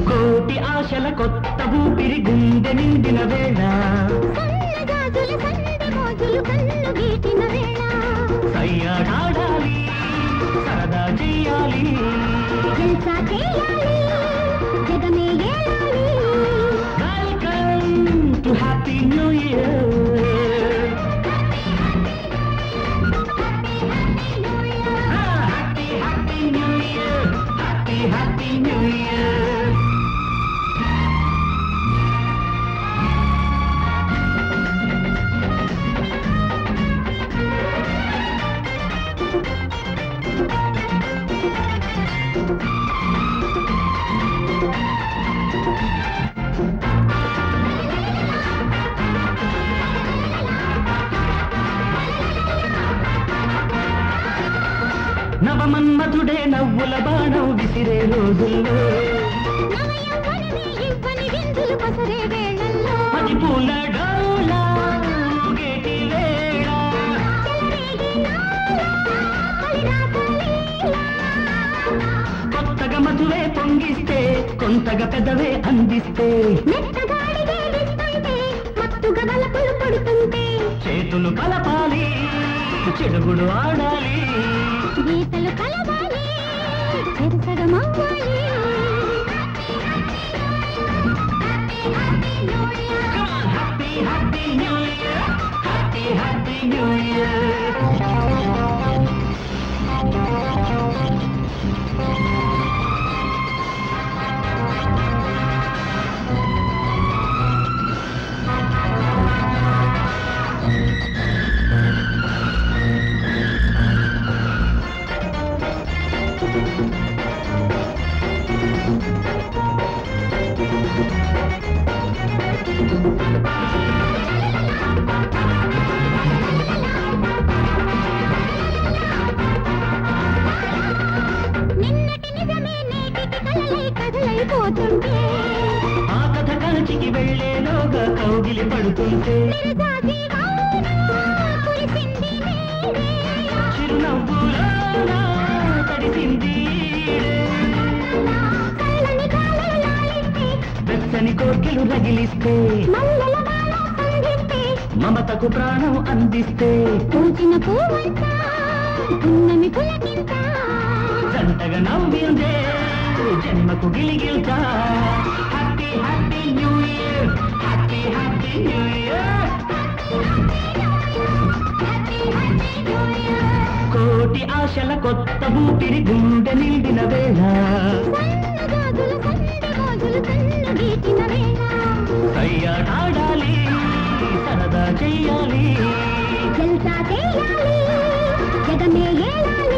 కోటి ఆశల కొత్త ఊపిరి గుండె నిండిన వేళ సయ్యాడాడాలి సరదా చెయ్యాలి welcome to happy new year happy new year happy new year నవమన్మధుడే నవ్వుల బాణం విసిరే రోజుల్లో పది పూల డోలా గేటి వేళ కొత్తగా మధువే పొంగిస్తే కొంతగా పెదవే అందిస్తే చేతులు కలపాలి చెడుగుడు ఆడాలి గీతలు కలవాలి చెరుసగమవ్వాలి happy new year happy new year ఆ కథ కంచికి వెళ్ళేలోగా కౌగిలి పడుతుంటే చిరునవ్వులా తడిసింది వెచ్చని కోర్కెలు రగిలిస్తే మమతకు ప్రాణం అందిస్తే పూచిన పూవంతా పున్నమి పులకింత జంటగా నవ్విందే జన్మకు గిలిగిల్తా happy new year happy new year కోటి ఆశల కొత్త ఊపిరి గుండె నిండిన వేళ సయ్యాడాడాలి సరదా చెయ్యాలి జల్సా చేయాలి జగమే ఏలాలి